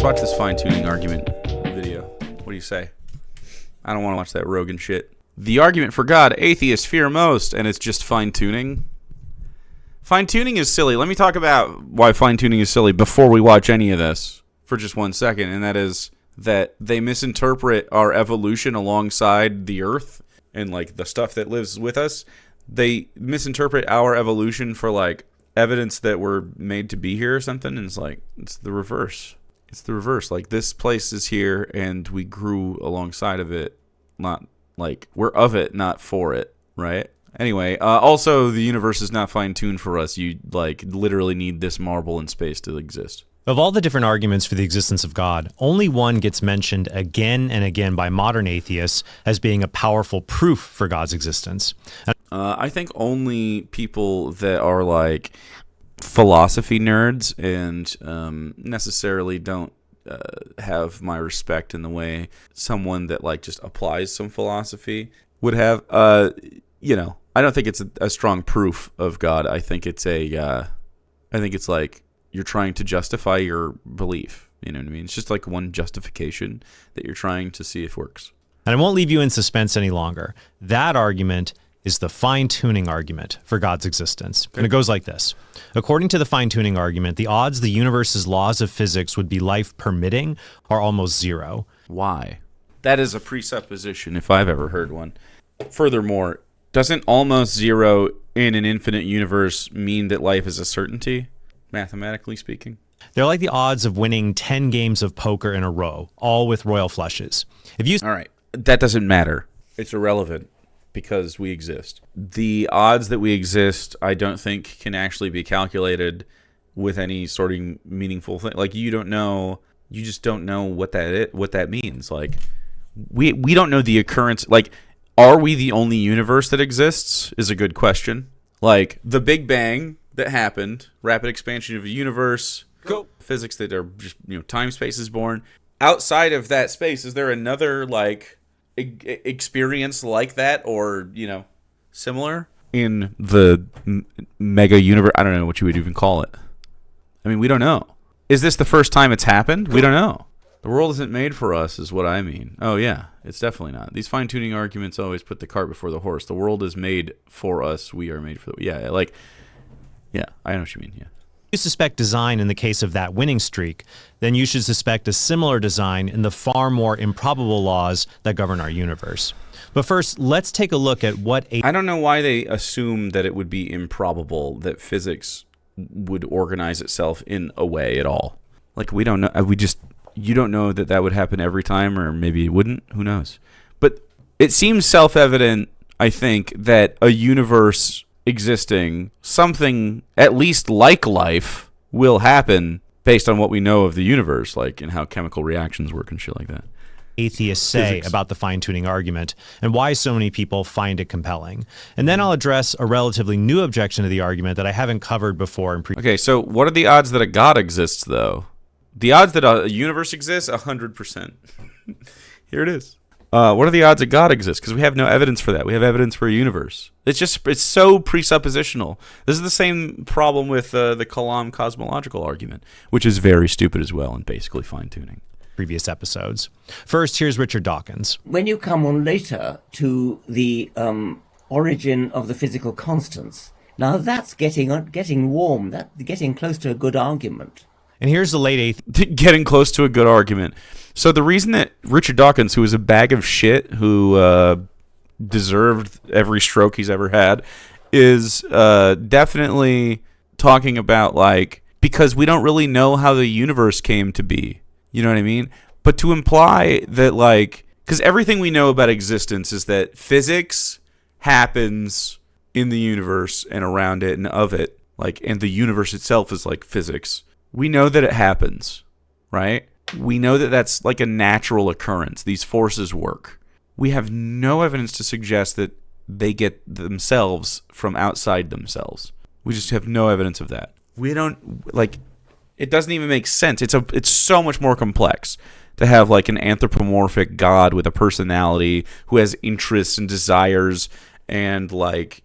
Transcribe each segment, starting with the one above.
watch this fine-tuning argument video. What do you say? I don't want to watch that Rogan shit. The argument for God atheists fear most, and it's just fine-tuning. Fine-tuning is silly. Let me talk about why fine-tuning is silly before we watch any of this for just 1 second, and that is that they misinterpret our evolution alongside the Earth and like the stuff that lives with us. They misinterpret our evolution for like evidence that we're made to be here or something, and it's like it's the reverse. It's the reverse. Like, this place is here and we grew alongside of it, not like we're of it, not for it, right? Anyway, also the universe is not fine-tuned for us. You like literally need this marble in space to exist. Of all the different arguments for the existence of God, only one gets mentioned again and again by modern atheists as being a powerful proof for God's existence. I think only people that are like philosophy nerds and necessarily don't have my respect in the way someone that like just applies some philosophy would have. I don't think it's a strong proof of God. I think it's like you're trying to justify your belief. You know what I mean? It's just like one justification that you're trying to see if works. And I won't leave you in suspense any longer. That argument is the fine-tuning argument for God's existence. And it goes like this. According to the fine-tuning argument, the odds the universe's laws of physics would be life permitting are almost zero. Why? That is a presupposition, if I've ever heard one. Furthermore, doesn't almost zero in an infinite universe mean that life is a certainty, mathematically speaking? They're like the odds of winning 10 games of poker in a row, all with royal flushes. All right, that doesn't matter. It's irrelevant because we exist. The odds that we exist, I don't think can actually be calculated with any sort of meaningful thing. Like, you just don't know what that means. Like, we don't know the occurrence. Like, are we the only universe that exists is a good question. Like, the Big Bang that happened, rapid expansion of the universe, physics that are just, time space is born. Outside of that space, is there another like experience like that, or similar in the mega universe? I don't know what you would even call it. I mean, we don't know. Is this the first time it's happened? We don't know. The world isn't made for us is what I mean. Oh yeah, it's definitely not. These fine-tuning arguments always put the cart before the horse. The world is made for us. We are made for the... Yeah, I know what you mean, yeah. You suspect design in the case of that winning streak, then you should suspect a similar design in the far more improbable laws that govern our universe. But first, let's take a look at what... I don't know why they assume that it would be improbable that physics would organize itself in a way at all. Like, we don't know. You don't know that would happen every time, or maybe it wouldn't. Who knows? But it seems self-evident, I think, that a universe existing, something at least like life, will happen based on what we know of the universe, like in how chemical reactions work and shit like that. Atheists say about the fine-tuning argument and why so many people find it compelling. And then I'll address a relatively new objection to the argument that I haven't covered before in Okay, so what are the odds that a God exists, though? The odds that a universe exists, 100%. Here it is. What are the odds that God exists? Because we have no evidence for that. We have evidence for a universe. It's so presuppositional. This is the same problem with the Kalam cosmological argument, which is very stupid as well and basically fine-tuning. Previous episodes. First, here's Richard Dawkins. When you come on later to the origin of the physical constants, now that's getting warm. That's getting close to a good argument. And here's the late getting close to a good argument. So the reason that Richard Dawkins, who is a bag of shit, who deserved every stroke he's ever had, is definitely talking about, like, because we don't really know how the universe came to be. You know what I mean? But to imply that, like, because everything we know about existence is that physics happens in the universe and around it and of it, like, and the universe itself is like physics. We know that it happens, right? We know that that's like a natural occurrence. These forces work. We have no evidence to suggest that they get themselves from outside themselves. We just have no evidence of that. We don't, like, it doesn't even make sense. It's so much more complex to have like an anthropomorphic God with a personality who has interests and desires and, like,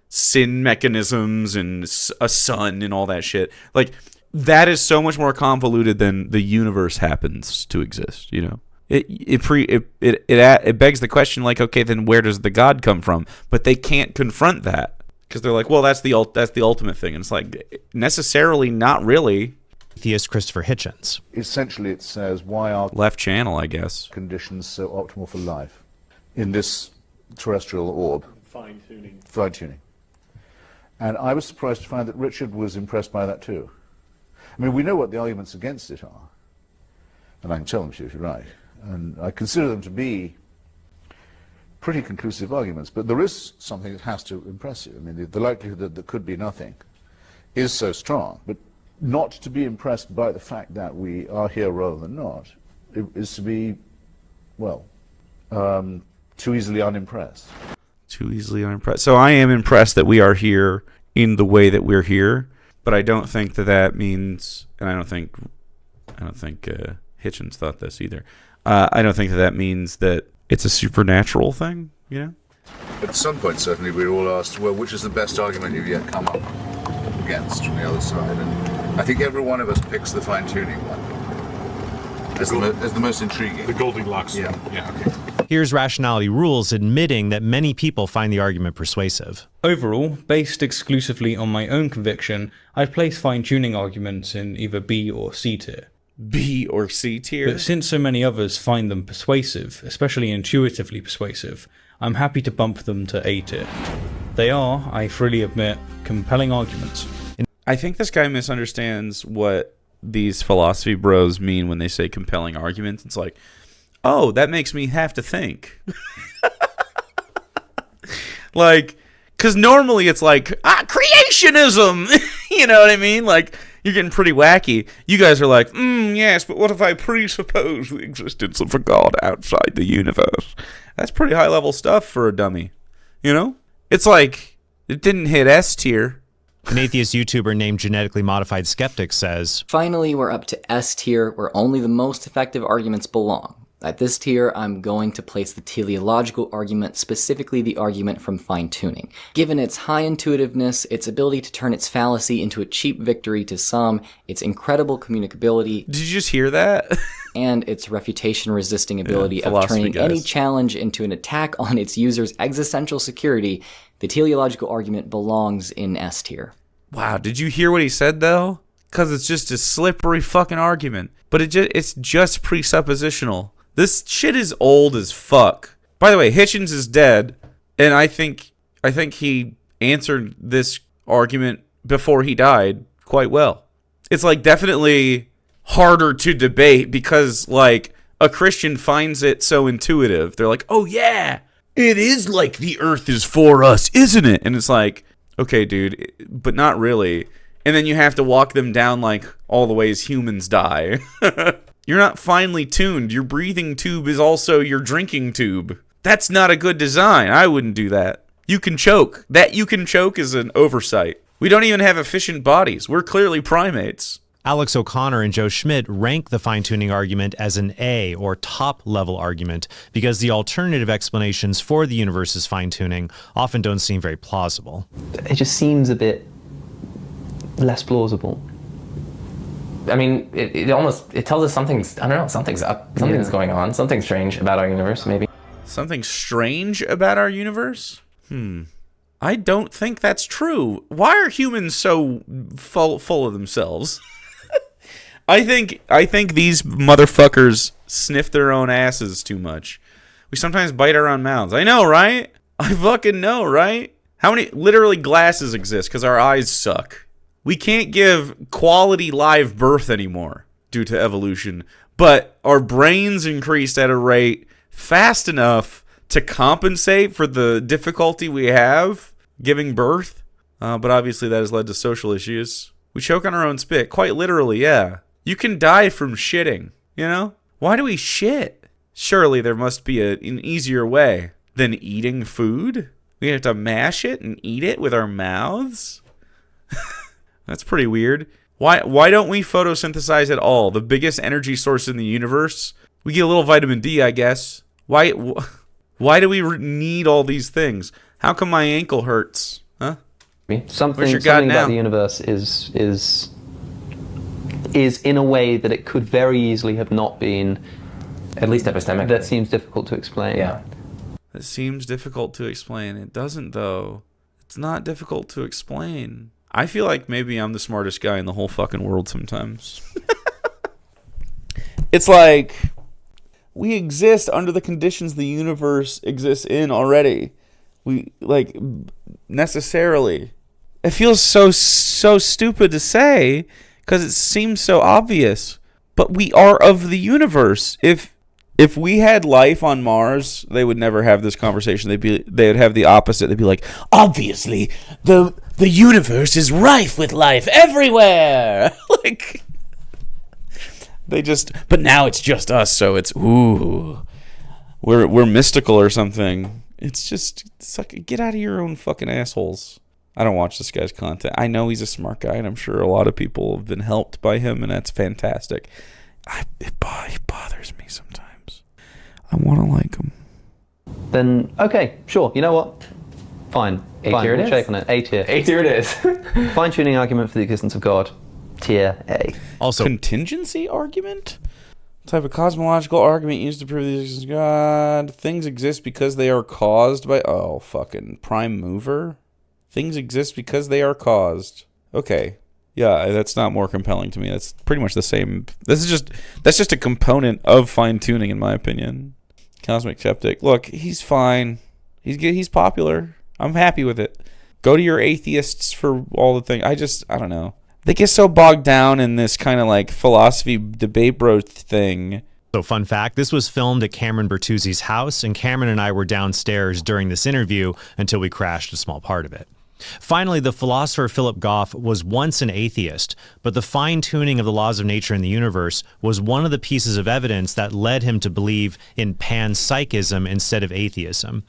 sin mechanisms and a sun and all that shit. Like, that is so much more convoluted than the universe happens to exist, you know? It begs the question, like, okay, then where does the God come from? But they can't confront that because they're like, well, that's the ultimate thing. And it's like, necessarily not really. Atheist Christopher Hitchens. Essentially, it says, why are Left channel, I guess. conditions so optimal for life in this terrestrial orb? Fine-tuning. And I was surprised to find that Richard was impressed by that too. I mean, we know what the arguments against it are, and I can tell them to you if you like. And I consider them to be pretty conclusive arguments, but there is something that has to impress you. I mean, the likelihood that there could be nothing is so strong, but not to be impressed by the fact that we are here rather than not is to be, well, too easily unimpressed. Too easily unimpressed. So I am impressed that we are here in the way that we're here, but I don't think that means, and I don't think Hitchens thought this either. I don't think that means that it's a supernatural thing, you know? At some point, certainly, we were all asked, well, which is the best argument you've yet come up against from the other side? And I think every one of us picks the fine-tuning one as the most intriguing. The Goldilocks. Yeah. Yeah, okay. Here's Rationality Rules admitting that many people find the argument persuasive. Overall, based exclusively on my own conviction, I'd place fine-tuning arguments in either B or C tier. B or C tier? But since so many others find them persuasive, especially intuitively persuasive, I'm happy to bump them to A tier. They are, I freely admit, compelling arguments. I think this guy misunderstands what these philosophy bros mean when they say compelling arguments. It's like, oh, that makes me have to think. Like, because normally it's like, creationism! You know what I mean? Like, you're getting pretty wacky. You guys are like, yes, but what if I presuppose the existence of a God outside the universe? That's pretty high-level stuff for a dummy. You know? It's like, it didn't hit S tier. An atheist YouTuber named Genetically Modified Skeptic says, Finally, we're up to S tier, where only the most effective arguments belong. At this tier, I'm going to place the teleological argument, specifically the argument from fine-tuning. Given its high intuitiveness, its ability to turn its fallacy into a cheap victory to some, its incredible communicability... Did you just hear that? and its refutation-resisting ability of philosophy turning guys. any challenge into an attack on its user's existential security, the teleological argument belongs in S tier. Wow, did you hear what he said, though? Because it's just a slippery fucking argument. But it's just presuppositional. This shit is old as fuck. By the way, Hitchens is dead, and I think he answered this argument before he died quite well. It's like definitely harder to debate because like a Christian finds it so intuitive. They're like, "Oh yeah, it is like the earth is for us, isn't it?" And it's like, "Okay, dude, but not really." And then you have to walk them down like all the ways humans die. You're not finely tuned. Your breathing tube is also your drinking tube. That's not a good design. I wouldn't do that. You can choke. That you can choke is an oversight. We don't even have efficient bodies. We're clearly primates. Alex O'Connor and Joe Schmidt rank the fine-tuning argument as an A, or top-level argument, because the alternative explanations for the universe's fine-tuning often don't seem very plausible. It just seems a bit less plausible. I mean, it tells us something's, I don't know, something's up, something's going on, something strange about our universe, maybe. Something strange about our universe? I don't think that's true. Why are humans so full of themselves? I think these motherfuckers sniff their own asses too much. We sometimes bite our own mouths. I know, right? I fucking know, right? How many literally glasses exist because our eyes suck? We can't give quality live birth anymore due to evolution, but our brains increased at a rate fast enough to compensate for the difficulty we have giving birth. But obviously that has led to social issues. We choke on our own spit, quite literally, yeah. You can die from shitting, you know? Why do we shit? Surely there must be an easier way than eating food. We have to mash it and eat it with our mouths? That's pretty weird. Why don't we photosynthesize at all? The biggest energy source in the universe. We get a little vitamin D, I guess. Why do we need all these things? How come my ankle hurts? Huh? Something Where's your God about now? the universe is is in a way that it could very easily have not been. At least epistemically. That seems difficult to explain. Yeah. It seems difficult to explain. It doesn't, though. It's not difficult to explain. I feel like maybe I'm the smartest guy in the whole fucking world sometimes. It's like we exist under the conditions the universe exists in already. We, like, necessarily. It feels so stupid to say because it seems so obvious. But we are of the universe. If we had life on Mars, they would never have this conversation. They would have the opposite. They'd be like, obviously, the universe is rife with life everywhere. Like, but now it's just us, so it's we're mystical or something. It's like, get out of your own fucking assholes. I don't watch this guy's content. I know he's a smart guy, and I'm sure a lot of people have been helped by him, and that's fantastic. It bothers me sometimes. I want to like him. Then, okay, sure. You know what? Fine. A Fine. tier it We'll is. shake on it. A tier. A tier it is. Fine-tuning argument for the existence of God. Tier A. Also, Contingency argument? Type of cosmological argument used to prove the existence of God. Things exist because they are caused by... Oh, fucking prime mover? Things exist because they are caused. Okay. Yeah, that's not more compelling to me. That's pretty much the same. That's just a component of fine-tuning, in my opinion. Cosmic Skeptic. Look, he's fine. He's good. He's popular. I'm happy with it. Go to your atheists for all the things. I don't know. They get so bogged down in this kind of like philosophy debate bro thing. So fun fact, this was filmed at Cameron Bertuzzi's house, and Cameron and I were downstairs during this interview until we crashed a small part of it. Finally, the philosopher Philip Goff was once an atheist, but the fine-tuning of the laws of nature in the universe was one of the pieces of evidence that led him to believe in panpsychism instead of atheism.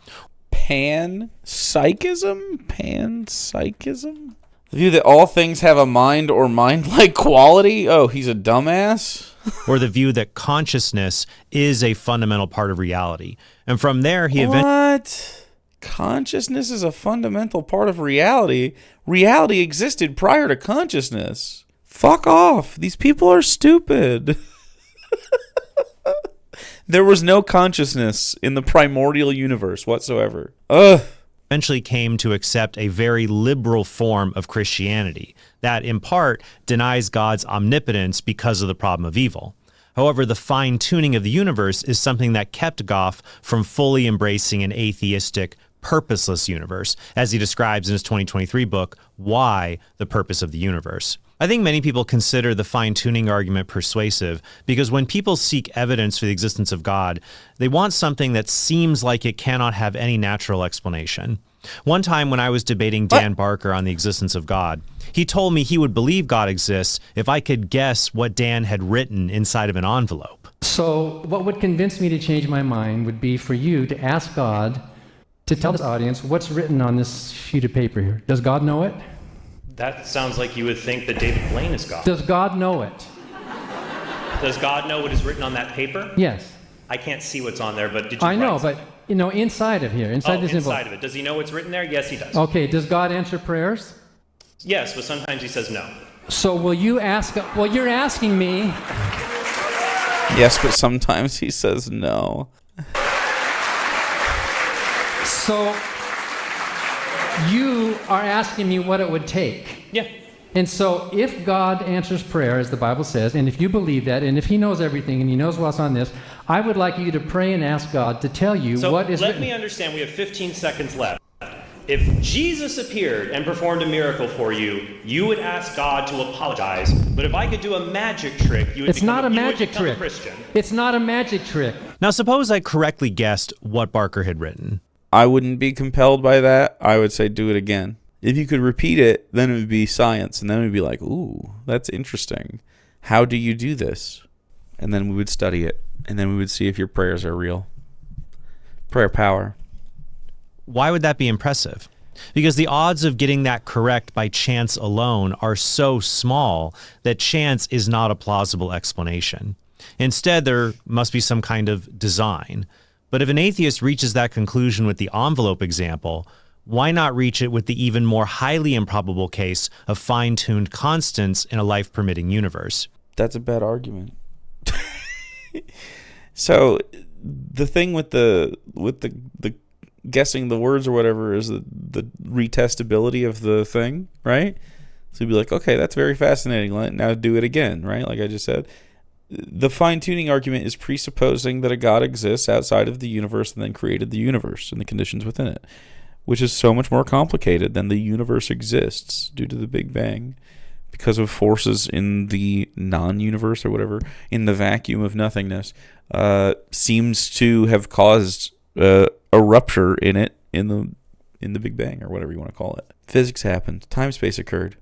Panpsychism? Panpsychism? The view that all things have a mind or mind-like quality? Oh, he's a dumbass? Or the view that consciousness is a fundamental part of reality. And from there, he eventually... What? Consciousness is a fundamental part of reality. Reality existed prior to consciousness. Fuck off. These people are stupid. There was no consciousness in the primordial universe whatsoever. Ugh. eventually came to accept a very liberal form of Christianity that, in part, denies God's omnipotence because of the problem of evil. However, the fine-tuning of the universe is something that kept Goff from fully embracing an atheistic, purposeless universe, as he describes in his 2023 book, Why: The Purpose of the Universe. I think many people consider the fine-tuning argument persuasive because when people seek evidence for the existence of God, they want something that seems like it cannot have any natural explanation. One time when I was debating Dan Barker on the existence of God, he told me he would believe God exists if I could guess what Dan had written inside of an envelope. So what would convince me to change my mind would be for you to ask God to tell this audience what's written on this sheet of paper here. Does God know it? That sounds like you would think that David Blaine is God. Does God know it? Does God know what is written on that paper? Yes. I can't see what's on there, but did you I know, write but you know, inside of here, inside this inside envelope. of it. Does he know what's written there? Yes, he does. Okay, does God answer prayers? Yes, but sometimes he says no. So will you ask, well, you're asking me. Yes, but sometimes he says no. So you are asking me what it would take. Yeah. And so if God answers prayer, as the Bible says, and if you believe that, and if he knows everything and he knows what's on this, I would like you to pray and ask God to tell you what is written. Let me understand, we have 15 seconds left. If Jesus appeared and performed a miracle for you, you would ask God to apologize. But if I could do a magic trick, you would become a Christian. It's not a magic trick. Now, suppose I correctly guessed what Barker had written. I wouldn't be compelled by that. I would say do it again. If you could repeat it, then it would be science. And then we'd be like, ooh, that's interesting. How do you do this? And then we would study it. And then we would see if your prayers are real. Prayer power. Why would that be impressive? Because the odds of getting that correct by chance alone are so small that chance is not a plausible explanation. Instead, there must be some kind of design. But if an atheist reaches that conclusion with the envelope example, why not reach it with the even more highly improbable case of fine-tuned constants in a life-permitting universe? That's a bad argument. So the thing with the guessing the words or whatever is the retestability of the thing, right? So you'd be like, okay, that's very fascinating. Now do it again, right? Like I just said. The fine-tuning argument is presupposing that a God exists outside of the universe and then created the universe and the conditions within it, which is so much more complicated than the universe exists due to the Big Bang because of forces in the non-universe or whatever, in the vacuum of nothingness, seems to have caused a rupture in it in the Big Bang or whatever you want to call it. Physics happened. Time-space occurred.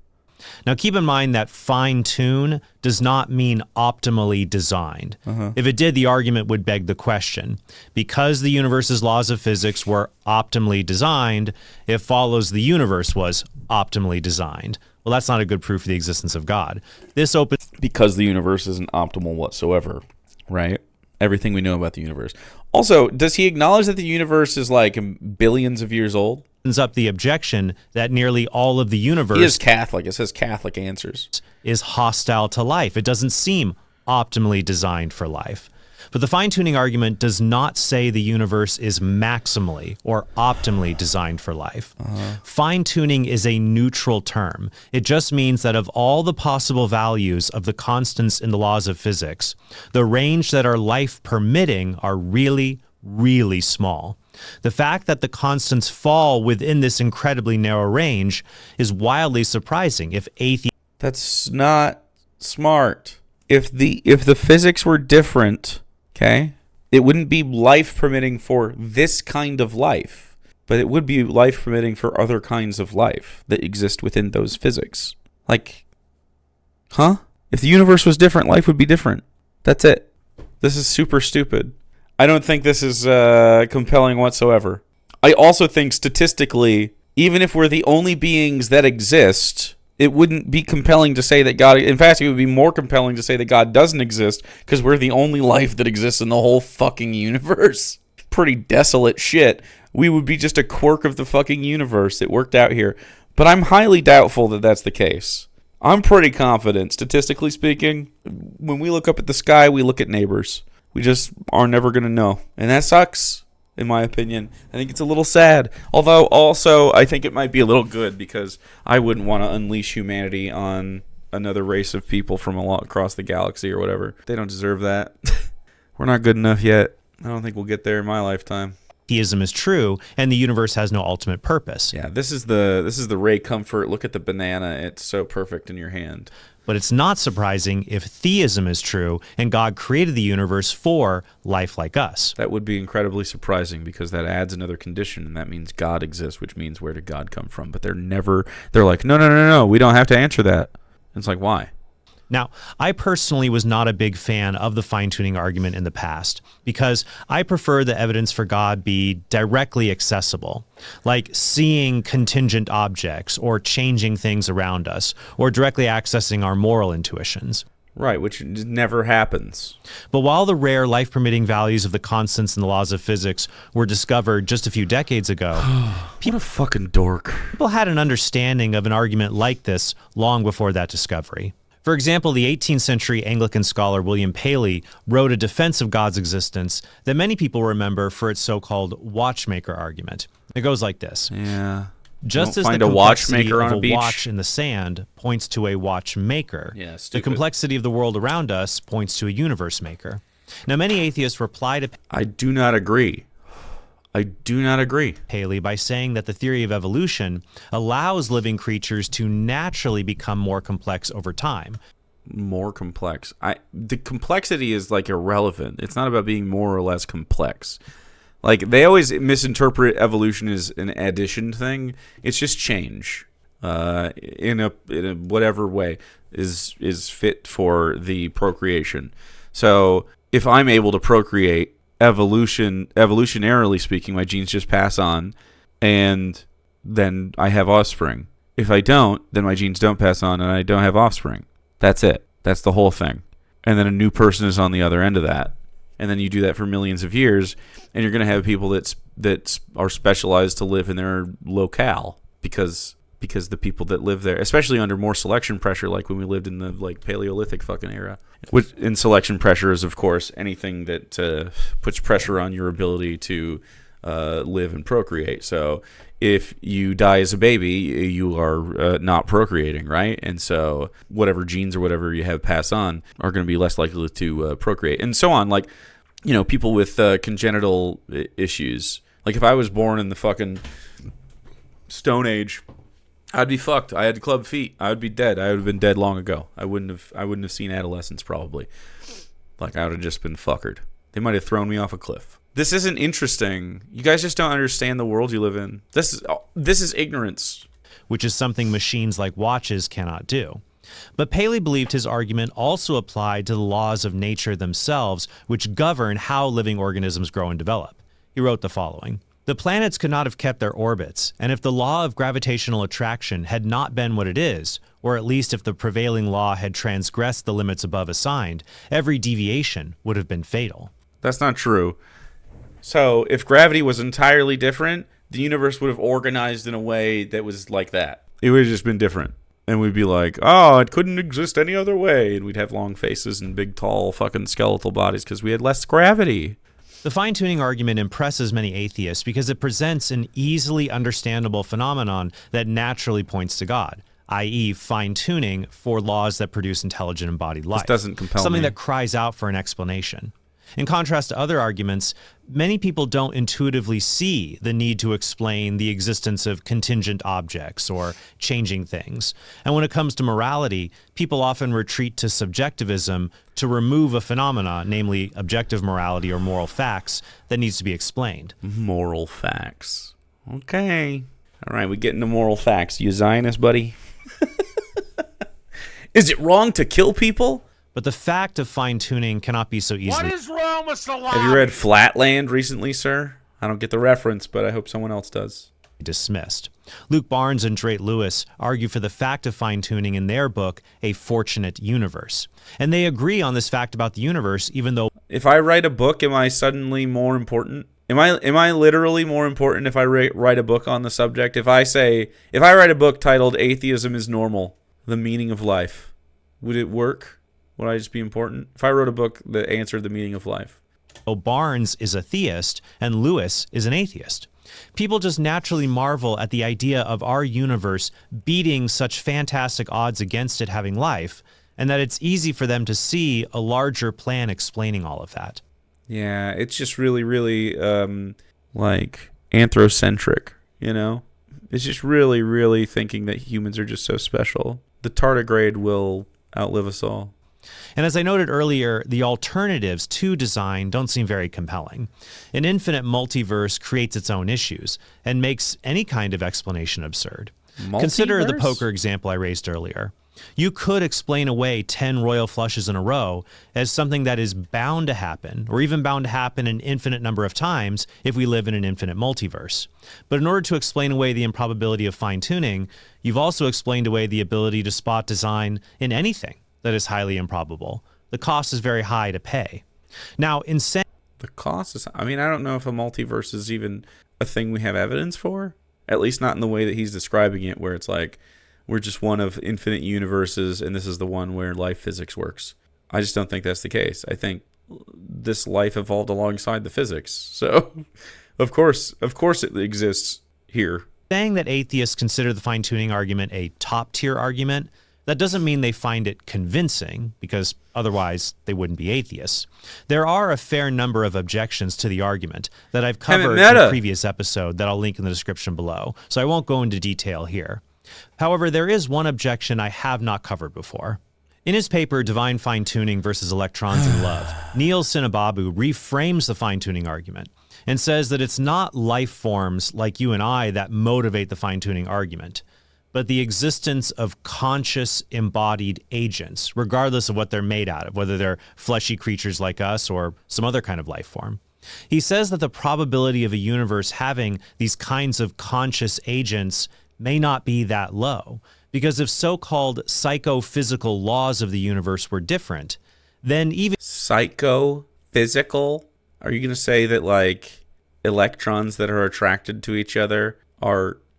Now, keep in mind that fine-tune does not mean optimally designed. If it did, the argument would beg the question. Because the universe's laws of physics were optimally designed, it follows the universe was optimally designed. Well, that's not a good proof of the existence of God. This opens... Because the universe isn't optimal whatsoever, right? Everything we know about the universe. Also, does he acknowledge that the universe is like billions of years old? Up the objection that nearly all of the universe... He is Catholic. It says Catholic answers. ...is hostile to life. It doesn't seem optimally designed for life. But the fine-tuning argument does not say the universe is maximally or optimally designed for life. Fine-tuning is a neutral term. It just means that of all the possible values of the constants in the laws of physics, the range that are life permitting are really, really small. The fact that the constants fall within this incredibly narrow range is wildly surprising if atheists... That's not smart. If the physics were different, okay, it wouldn't be life permitting for this kind of life, but it would be life permitting for other kinds of life that exist within those physics. Like, huh? If the universe was different, life would be different. That's it. This is super stupid. I don't think this is compelling whatsoever. I also think statistically, even if we're the only beings that exist, it wouldn't be compelling to say that God... In fact, it would be more compelling to say that God doesn't exist because we're the only life that exists in the whole fucking universe. Pretty desolate shit. We would be just a quirk of the fucking universe that worked out here. But I'm highly doubtful that that's the case. I'm pretty confident, statistically speaking. When we look up at the sky, we look at neighbors. We just are never going to know. And that sucks, in my opinion. I think it's a little sad. Although, also, I think it might be a little good because I wouldn't want to unleash humanity on another race of people from across the galaxy or whatever. They don't deserve that. We're not good enough yet. I don't think we'll get there in my lifetime. Theism is true, and the universe has no ultimate purpose. Yeah, this is the Ray Comfort. Look at the banana. It's so perfect in your hand. But it's not surprising if theism is true and God created the universe for life like us. That would be incredibly surprising because that adds another condition, and that means God exists, which means where did God come from? But they're like, no, we don't have to answer that. It's like, why? Now, I personally was not a big fan of the fine-tuning argument in the past because I prefer the evidence for God be directly accessible, like seeing contingent objects or changing things around us or directly accessing our moral intuitions. Right, which never happens. But while the rare life-permitting values of the constants in the laws of physics were discovered just a few decades ago, what a fucking dork. People had an understanding of an argument like this long before that discovery. For example, the 18th century Anglican scholar William Paley wrote a defense of God's existence that many people remember for its so-called watchmaker argument. It goes like this. Yeah. Just as the complexity of a watch in the sand points to a watchmaker, the complexity of the world around us points to a universe maker. Now, many atheists reply to... I do not agree. Paley by saying that the theory of evolution allows living creatures to naturally become more complex over time. More complex. The complexity is like irrelevant. It's not about being more or less complex. Like they always misinterpret evolution as an addition thing. It's just change. In a whatever way is fit for the procreation. So if I'm able to procreate, evolutionarily speaking, my genes just pass on, and then I have offspring. If I don't, then my genes don't pass on, and I don't have offspring. That's it. That's the whole thing. And then a new person is on the other end of that. And then you do that for millions of years, and you're going to have people that are specialized to live in their locale because because the people that live there, especially under more selection pressure, like when we lived in the like Paleolithic fucking era, which in selection pressure is of course anything that puts pressure on your ability to live and procreate. So if you die as a baby, you are not procreating, right? And so whatever genes or whatever you have pass on are going to be less likely to procreate, and so on. Like, you know, people with congenital issues. Like if I was born in the fucking Stone Age, I'd be fucked. I had club feet. I would be dead. I would have been dead long ago. I wouldn't have seen adolescence probably. Like I would have just been fuckered. They might have thrown me off a cliff. This isn't interesting. You guys just don't understand the world you live in. This is ignorance. Which is something machines like watches cannot do. But Paley believed his argument also applied to the laws of nature themselves, which govern how living organisms grow and develop. He wrote the following: "The planets could not have kept their orbits, and if the law of gravitational attraction had not been what it is, or at least if the prevailing law had transgressed the limits above assigned, every deviation would have been fatal." That's not true. So if gravity was entirely different, the universe would have organized in a way that was like that. It would have just been different. And we'd be like, oh, it couldn't exist any other way. And we'd have long faces and big, tall, fucking skeletal bodies because we had less gravity. The fine-tuning argument impresses many atheists because it presents an easily understandable phenomenon that naturally points to God, i.e. fine-tuning for laws that produce intelligent embodied life. This doesn't compel something me. that cries out for an explanation. In contrast to other arguments, many people don't intuitively see the need to explain the existence of contingent objects or changing things. And when it comes to morality, people often retreat to subjectivism to remove a phenomena, namely objective morality or moral facts, that needs to be explained. Moral facts. Okay. All right, we get into moral facts. You Zionist, buddy? Is it wrong to kill people? But the fact of fine-tuning cannot be so easily... What is wrong with salami? Have you read Flatland recently, sir? I don't get the reference, but I hope someone else does. ...dismissed. Luke Barnes and Drake Lewis argue for the fact of fine-tuning in their book, A Fortunate Universe. And they agree on this fact about the universe, even though... If I write a book, am I suddenly more important? Am I literally more important if I write a book on the subject? If I write a book titled Atheism is Normal, The Meaning of Life, would it work? Would I just be important? If I wrote a book that answered the meaning of life. Barnes is a theist and Lewis is an atheist. People just naturally marvel at the idea of our universe beating such fantastic odds against it having life, and that it's easy for them to see a larger plan explaining all of that. Yeah, it's just really, really, like, anthrocentric, you know? It's just really, really thinking that humans are just so special. The tardigrade will outlive us all. And as I noted earlier, the alternatives to design don't seem very compelling. An infinite multiverse creates its own issues and makes any kind of explanation absurd. Multiverse? Consider the poker example I raised earlier. You could explain away 10 royal flushes in a row as something that is bound to happen, or even bound to happen an infinite number of times if we live in an infinite multiverse. But in order to explain away the improbability of fine-tuning, you've also explained away the ability to spot design in anything that is highly improbable. The cost is very high to pay. Now, the cost is... I mean, I don't know if a multiverse is even a thing we have evidence for. At least not in the way that he's describing it, where it's like, we're just one of infinite universes, and this is the one where life physics works. I just don't think that's the case. I think this life evolved alongside the physics. So, of course it exists here. Saying that atheists consider the fine-tuning argument a top-tier argument, that doesn't mean they find it convincing, because otherwise they wouldn't be atheists. There are a fair number of objections to the argument that I've covered in a previous episode that I'll link in the description below, so I won't go into detail here. However, there is one objection I have not covered before. In his paper, Divine Fine-Tuning versus Electrons in Love, Neil Sinababu reframes the fine-tuning argument and says that it's not life forms like you and I that motivate the fine-tuning argument, but the existence of conscious embodied agents, regardless of what they're made out of, whether they're fleshy creatures like us or some other kind of life form. He says that the probability of a universe having these kinds of conscious agents may not be that low, because if so-called psychophysical laws of the universe were different, then even... Psychophysical? Are you going to say that, like, electrons that are attracted to each other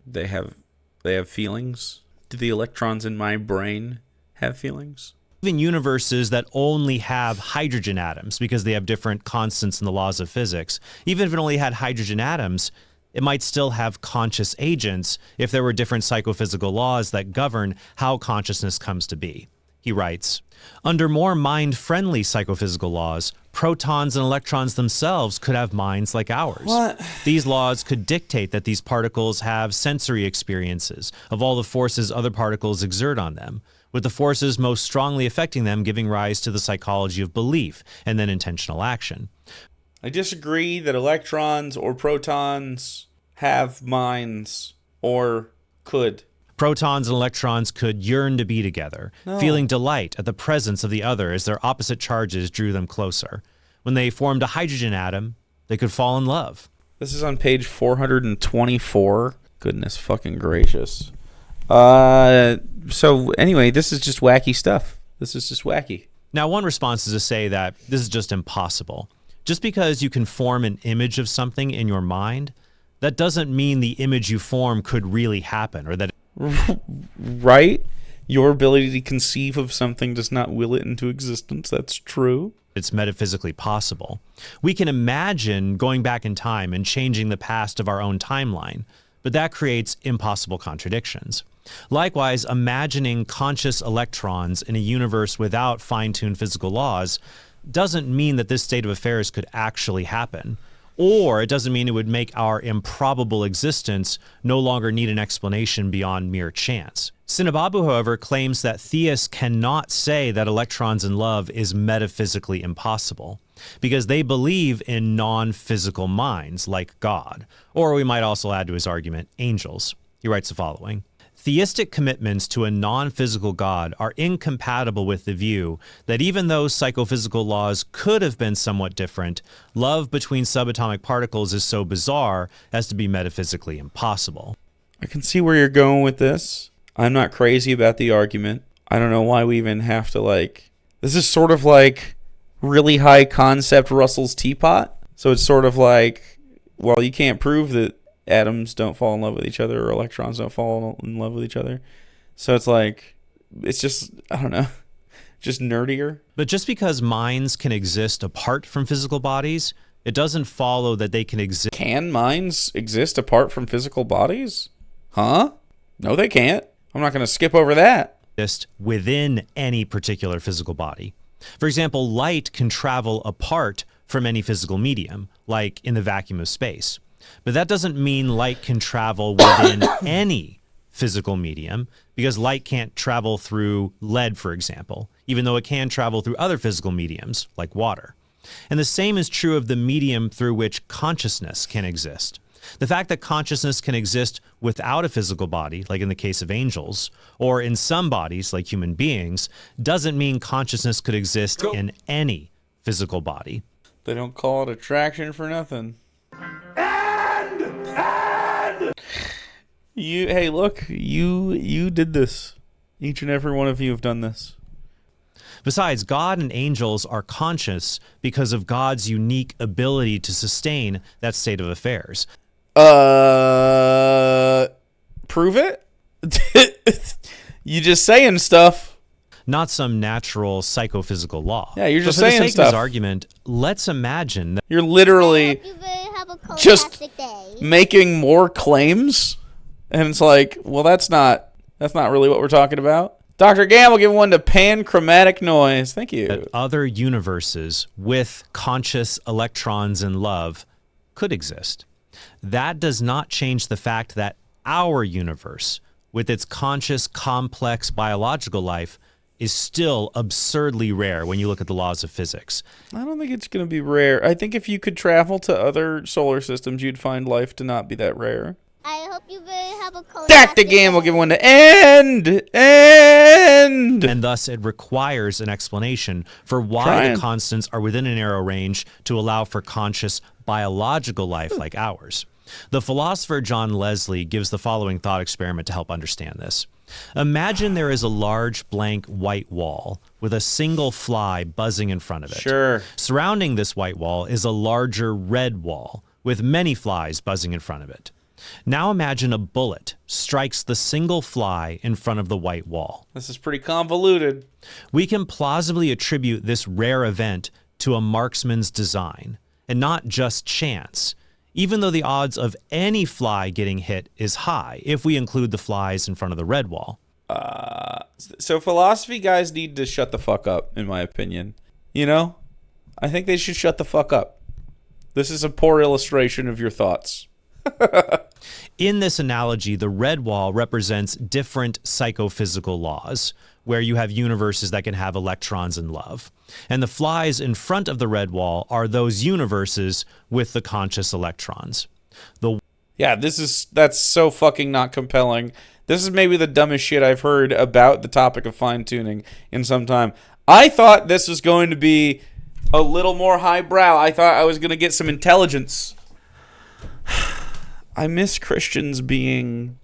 they have They have feelings? Do the electrons in my brain have feelings? Even universes that only have hydrogen atoms because they have different constants in the laws of physics, even if it only had hydrogen atoms, it might still have conscious agents if there were different psychophysical laws that govern how consciousness comes to be. He writes, under more mind-friendly psychophysical laws, protons and electrons themselves could have minds like ours. What? These laws could dictate that these particles have sensory experiences of all the forces other particles exert on them, with the forces most strongly affecting them giving rise to the psychology of belief and then intentional action. I disagree that electrons or protons have minds or could. Protons and electrons could yearn to be together, feeling delight at the presence of the other as their opposite charges drew them closer. When they formed a hydrogen atom, they could fall in love. This is on page 424. Goodness fucking gracious. So anyway, this is just wacky stuff. This is just wacky. Now, one response is to say that this is just impossible. Just because you can form an image of something in your mind, that doesn't mean the image you form could really happen, or that right? Your ability to conceive of something does not will it into existence. That's true. It's metaphysically possible. We can imagine going back in time and changing the past of our own timeline, but that creates impossible contradictions. Likewise, imagining conscious electrons in a universe without fine-tuned physical laws doesn't mean that this state of affairs could actually happen. Or it doesn't mean it would make our improbable existence no longer need an explanation beyond mere chance. Sinababu, however, claims that theists cannot say that electrons in love is metaphysically impossible because they believe in non-physical minds like God. Or we might also add to his argument, angels. He writes the following. Theistic commitments to a non-physical God are incompatible with the view that even though psychophysical laws could have been somewhat different, love between subatomic particles is so bizarre as to be metaphysically impossible. I can see where you're going with this. I'm not crazy about the argument. I don't know why we even have to this is sort of like really high concept Russell's teapot. So it's sort of like, well, you can't prove that atoms don't fall in love with each other or electrons don't fall in love with each other. So it's just, I don't know, just nerdier. But just because minds can exist apart from physical bodies, it doesn't follow that they can exist. Can minds exist apart from physical bodies? Huh? No, they can't. I'm not going to skip over that. Within any particular physical body. For example, light can travel apart from any physical medium, like in the vacuum of space. But that doesn't mean light can travel within any physical medium, because light can't travel through lead, for example, even though it can travel through other physical mediums, like water. And the same is true of the medium through which consciousness can exist. The fact that consciousness can exist without a physical body, like in the case of angels, or in some bodies, like human beings, doesn't mean consciousness could exist in any physical body. They don't call it attraction for nothing. Hey, look, you did this. Each and every one of you have done this. Besides, God and angels are conscious because of God's unique ability to sustain that state of affairs. Prove it? You just saying stuff. Not some natural psychophysical law. Yeah, you're just saying saying stuff. For the sake of his argument, let's imagine that you're literally just making more claims, and it's like, well, that's not really what we're talking about. Dr. Gamble, give one to panchromatic noise. Thank you. That other universes with conscious electrons in love could exist. That does not change the fact that our universe, with its conscious, complex biological life, is still absurdly rare when you look at the laws of physics. I don't think it's going to be rare. I think if you could travel to other solar systems, you'd find life to not be that rare. I hope you have a cold. Dr. Gamble, give one to end. And thus it requires an explanation for why the constants are within a narrow range to allow for conscious biological life like ours. The philosopher John Leslie gives the following thought experiment to help understand this. Imagine there is a large blank white wall with a single fly buzzing in front of it. Sure. Surrounding this white wall is a larger red wall with many flies buzzing in front of it. Now imagine a bullet strikes the single fly in front of the white wall. This is pretty convoluted. We can plausibly attribute this rare event to a marksman's design, and not just chance, even though the odds of any fly getting hit is high if we include the flies in front of the red wall. So philosophy guys need to shut the fuck up, in my opinion. You know? I think they should shut the fuck up. This is a poor illustration of your thoughts. In this analogy, the red wall represents different psychophysical laws, where you have universes that can have electrons and love. And the flies in front of the red wall are those universes with the conscious electrons. Yeah, that's so fucking not compelling. This is maybe the dumbest shit I've heard about the topic of fine-tuning in some time. I thought this was going to be a little more highbrow. I thought I was going to get some intelligence. I miss Christians being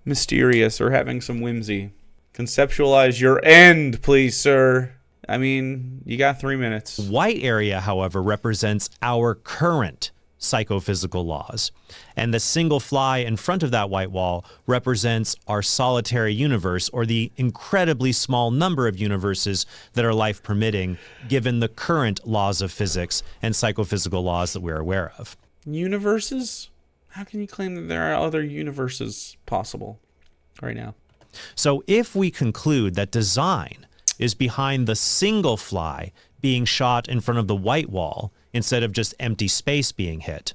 mysterious or having some whimsy. Conceptualize your end, please, sir. I mean, you got 3 minutes. White area, however, represents our current psychophysical laws. And the single fly in front of that white wall represents our solitary universe, or the incredibly small number of universes that are life permitting, given the current laws of physics and psychophysical laws that we're aware of. Universes? How can you claim that there are other universes possible right now? So if we conclude that design is behind the single fly being shot in front of the white wall instead of just empty space being hit,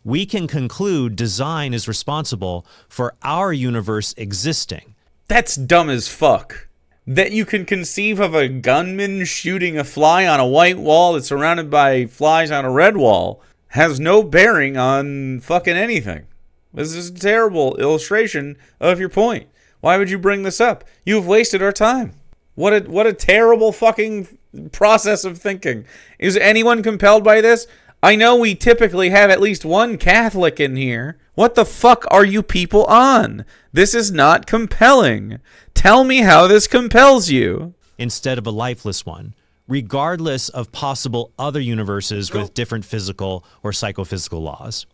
we can conclude design is responsible for our universe existing. That's dumb as fuck. That you can conceive of a gunman shooting a fly on a white wall that's surrounded by flies on a red wall has no bearing on fucking anything. This is a terrible illustration of your point. Why would you bring this up? You've wasted our time. What a terrible fucking process of thinking. Is anyone compelled by this? I know we typically have at least one Catholic in here. What the fuck are you people on? This is not compelling. Tell me how this compels you. Instead of a lifeless one, regardless of possible other universes with different physical or psychophysical laws.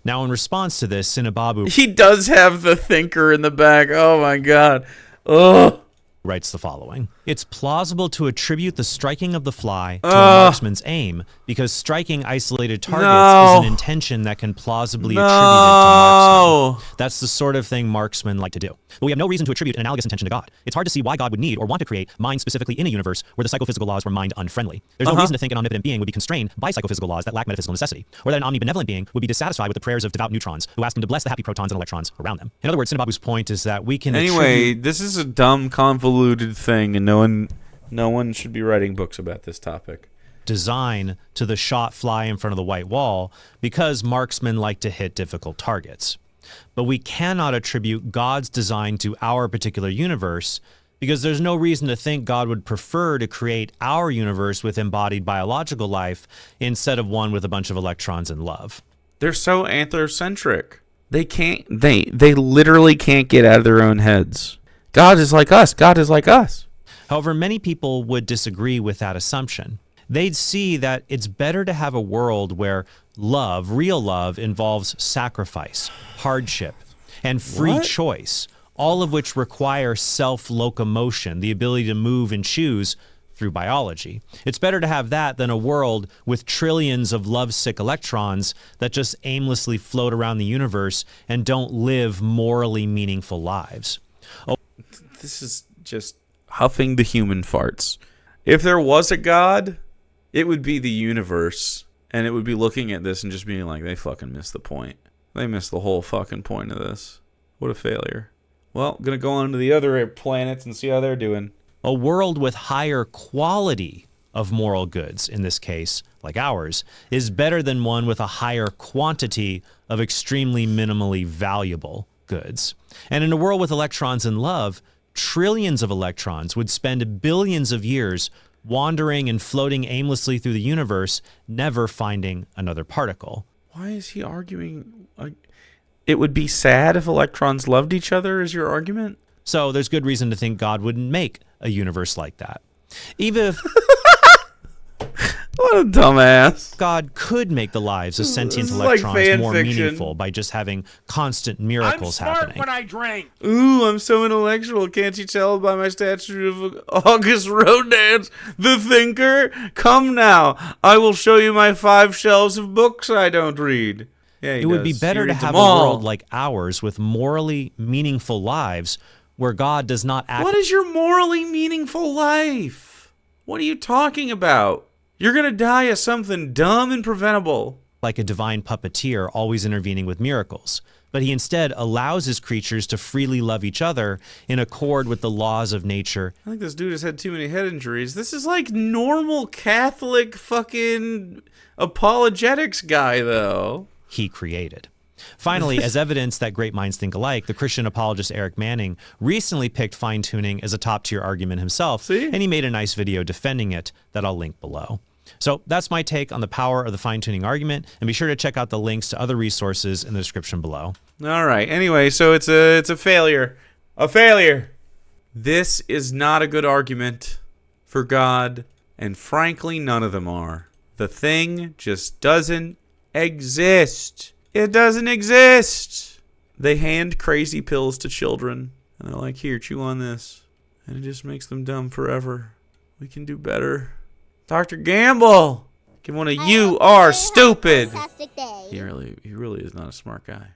Now, in response to this, Sinababu... He does have the thinker in the back. Oh my god. Ugh. Writes the following. It's plausible to attribute the striking of the fly to a marksman's aim, because striking isolated targets is an intention that can plausibly attribute it to marksmen. That's the sort of thing marksmen like to do. But we have no reason to attribute an analogous intention to God. It's hard to see why God would need or want to create mind specifically in a universe where the psychophysical laws were mind unfriendly. There's no reason to think an omnipotent being would be constrained by psychophysical laws that lack metaphysical necessity, or that an omnibenevolent being would be dissatisfied with the prayers of devout neutrons who ask him to bless the happy protons and electrons around them. In other words, Sinababu's point is that we can this is a dumb, convoluted thing, and no one should be writing books about this topic. Design to the shot fly in front of the white wall because marksmen like to hit difficult targets. But we cannot attribute God's design to our particular universe because there's no reason to think God would prefer to create our universe with embodied biological life instead of one with a bunch of electrons and love. They're so anthrocentric. They literally can't get out of their own heads. God is like us. God is like us. However, many people would disagree with that assumption. They'd see that it's better to have a world where love, real love, involves sacrifice, hardship, and free choice, all of which require self-locomotion, the ability to move and choose through biology. It's better to have that than a world with trillions of lovesick electrons that just aimlessly float around the universe and don't live morally meaningful lives. This is just huffing the human farts. If there was a God, it would be the universe, and it would be looking at this and just being like, they fucking missed the point. They missed the whole fucking point of this. What a failure. Well, gonna go on to the other planets and see how they're doing. A world with higher quality of moral goods, in this case, like ours, is better than one with a higher quantity of extremely minimally valuable goods. And in a world with electrons and love, trillions of electrons would spend billions of years wandering and floating aimlessly through the universe, never finding another particle. Why is he arguing? It would be sad if electrons loved each other, is your argument? So there's good reason to think God wouldn't make a universe like that. Even if... What a dumbass. God could make the lives of sentient This is like electrons fan more fiction. meaningful by just having constant miracles happening. I drank. Ooh, I'm so intellectual. Can't you tell by my statue of August Rodin, the thinker? Come now. I will show you my 5 shelves of books I don't read. Yeah, It would be better to have a world like ours with morally meaningful lives where God does not act. What is your morally meaningful life? What are you talking about? You're going to die of something dumb and preventable. Like a divine puppeteer always intervening with miracles, but he instead allows his creatures to freely love each other in accord with the laws of nature. I think this dude has had too many head injuries. This is like normal Catholic fucking apologetics guy, though. He created. Finally, as evidence that great minds think alike, the Christian apologist Eric Manning recently picked fine-tuning as a top-tier argument himself, See? and he made a nice video defending it that I'll link below. So that's my take on the power of the fine-tuning argument, and be sure to check out the links to other resources in the description below. All right. Anyway, so it's a failure. A failure. This is not a good argument for God, and frankly, none of them are. The thing just doesn't exist. It doesn't exist. They hand crazy pills to children, and they're like, here, chew on this. And it just makes them dumb forever. We can do better. Dr. Gamble! Give one of you are stupid! Fantastic day. He really is not a smart guy.